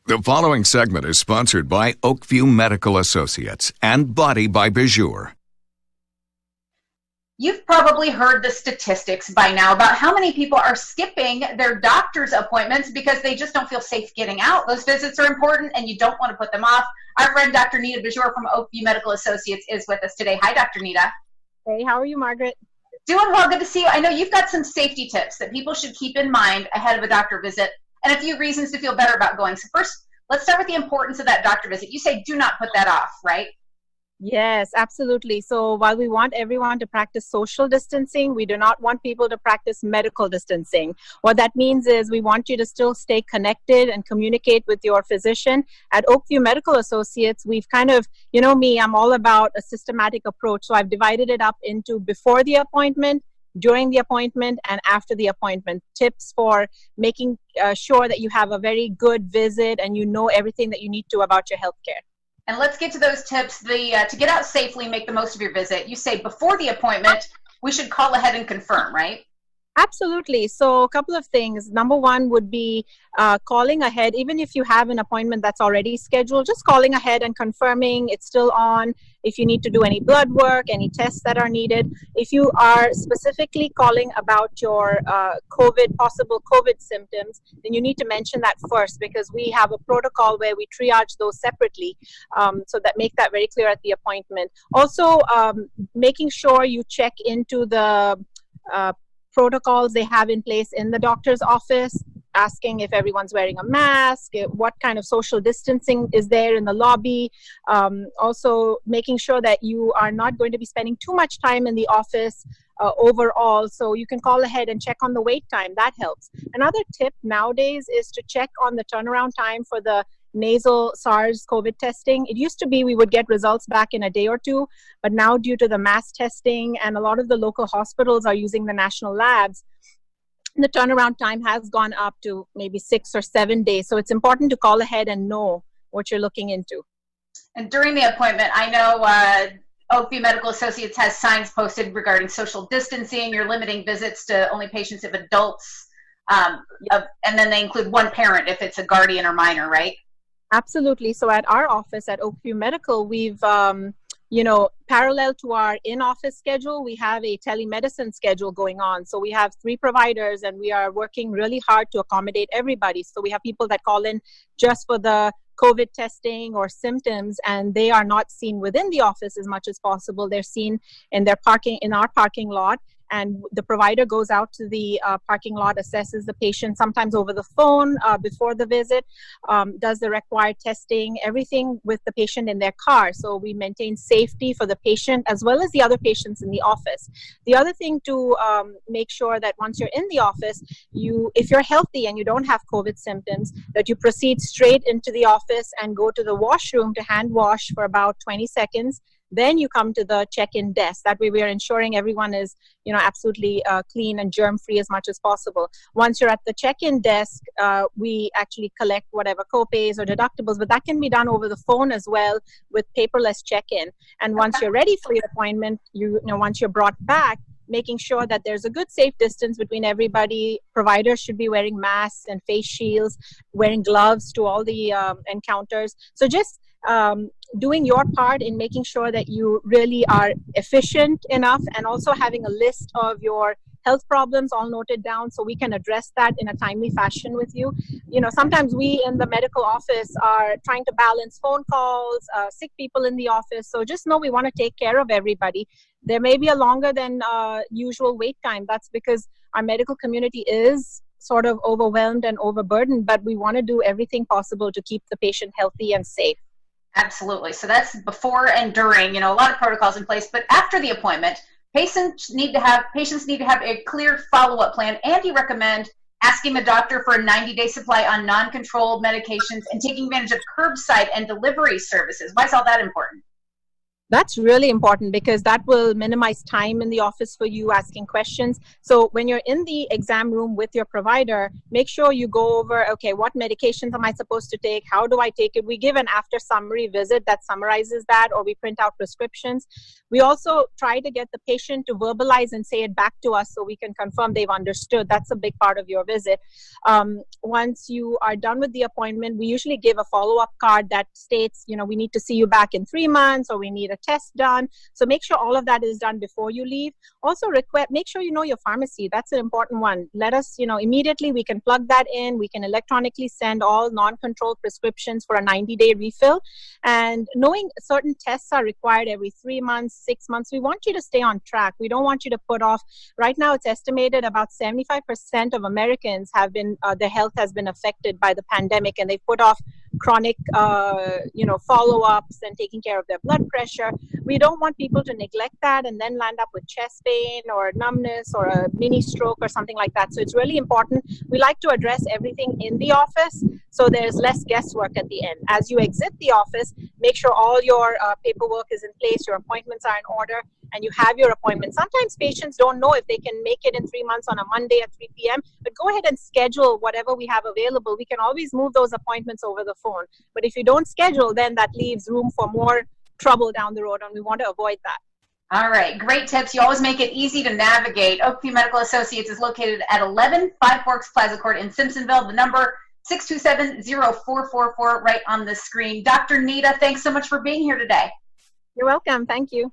The following segment is sponsored by Oakview-Medical-Associates and Body by Bijoor. You've probably heard the statistics by now about how many people are skipping their doctor's appointments because they just don't feel safe getting out. Those visits are important and you don't want to put them off. Our friend Dr. Nita Bijoor from Oakview Medical Associates is with us today. Hi, Dr. Nita. Hey, how are you, Margaret? Doing well, good to see you. I know you've got some safety tips that people should keep in mind ahead of a doctor visit and a few reasons to feel better about going. So first, let's start with the importance of that doctor visit. You say do not put that off, right? Yes, absolutely. So while we want everyone to practice social distancing, we do not want people to practice medical distancing. What that means is we want you to still stay connected and communicate with your physician. At Oakview Medical Associates, we've kind of, you know me, I'm all about a systematic approach. So I've divided it up into before the appointment, during the appointment, and after the appointment. Tips for making sure that you have a very good visit and you know everything that you need to about your healthcare. And let's get to those tips. To get out safely, make the most of your visit. You say before the appointment, we should call ahead and confirm, right? Absolutely. So a couple of things. Number one would be calling ahead. Even if you have an appointment that's already scheduled, just calling ahead and confirming it's still on. If you need to do any blood work, any tests that are needed. If you are specifically calling about your possible COVID symptoms, then you need to mention that first, because we have a protocol where we triage those separately. So that make that very clear at the appointment. Also, making sure you check into the protocols they have in place in the doctor's office, asking if everyone's wearing a mask, what kind of social distancing is there in the lobby. Also making sure that you are not going to be spending too much time in the office overall. So you can call ahead and check on the wait time. That helps. Another tip nowadays is to check on the turnaround time for the nasal SARS COVID testing. It used to be we would get results back in a day or two, but now due to the mass testing and a lot of the local hospitals are using the national labs, the turnaround time has gone up to maybe 6 or 7 days. So it's important to call ahead and know what you're looking into. And during the appointment, I know Oakview Medical Associates has signs posted regarding social distancing. You're limiting visits to only patients if adults, and then they include one parent if it's a guardian or minor, right? Absolutely. So at our office at Oakview Medical, we've, parallel to our in-office schedule, we have a telemedicine schedule going on. So we have 3 providers and we are working really hard to accommodate everybody. So we have people that call in just for the COVID testing or symptoms, and they are not seen within the office as much as possible. They're seen in our parking lot. And the provider goes out to the parking lot, assesses the patient, sometimes over the phone before the visit, does the required testing, everything with the patient in their car. So we maintain safety for the patient as well as the other patients in the office. The other thing to make sure that once you're in the office, if you're healthy and you don't have COVID symptoms, that you proceed straight into the office and go to the washroom to hand wash for about 20 seconds. Then you come to the check-in desk. That way we are ensuring everyone is, absolutely clean and germ-free as much as possible. Once you're at the check-in desk, we actually collect whatever copays or deductibles, but that can be done over the phone as well with paperless check-in. And once you're ready for your appointment, once you're brought back, making sure that there's a good safe distance between everybody. Providers should be wearing masks and face shields, wearing gloves to all the encounters. So just doing your part in making sure that you really are efficient enough, and also having a list of your health problems all noted down so we can address that in a timely fashion with you. Sometimes we in the medical office are trying to balance phone calls, sick people in the office. So just know we want to take care of everybody. There may be a longer than usual wait time. That's because our medical community is sort of overwhelmed and overburdened, but we want to do everything possible to keep the patient healthy and safe. Absolutely. So that's before and during, a lot of protocols in place, but after the appointment, patients need to have a clear follow-up plan, and you recommend asking the doctor for a 90-day supply on non-controlled medications and taking advantage of curbside and delivery services. Why is all that important? That's really important because that will minimize time in the office for you asking questions. So when you're in the exam room with your provider, make sure you go over, okay, what medications am I supposed to take? How do I take it? We give an after summary visit that summarizes that, or we print out prescriptions. We also try to get the patient to verbalize and say it back to us so we can confirm they've understood. That's a big part of your visit. Once you are done with the appointment, we usually give a follow-up card that states, we need to see you back in 3 months, or we need a test done. So make sure all of that is done before you leave. Also make sure you know your pharmacy. That's an important one. Let us, immediately we can plug that in. We can electronically send all non-controlled prescriptions for a 90-day refill. And knowing certain tests are required every 3 months, 6 months, we want you to stay on track. We don't want you to put off. Right now, it's estimated about 75% of Americans have been, their health has been affected by the pandemic, and they put off chronic, follow-ups and taking care of their blood pressure. We don't want people to neglect that and then land up with chest pain or numbness or a mini stroke or something like that. So it's really important. We like to address everything in the office so there's less guesswork at the end. As you exit the office, make sure all your paperwork is in place, your appointments are in order, and you have your appointment. Sometimes patients don't know if they can make it in 3 months on a Monday at 3 p.m., but go ahead and schedule whatever we have available. We can always move those appointments over the phone. But if you don't schedule, then that leaves room for more trouble down the road, and we want to avoid that. All right, great tips. You always make it easy to navigate. Oakview Medical Associates is located at 11 Five Forks Plaza Court in Simpsonville. The number 627-0444 right on the screen. Dr. Nita, thanks so much for being here today. You're welcome. Thank you.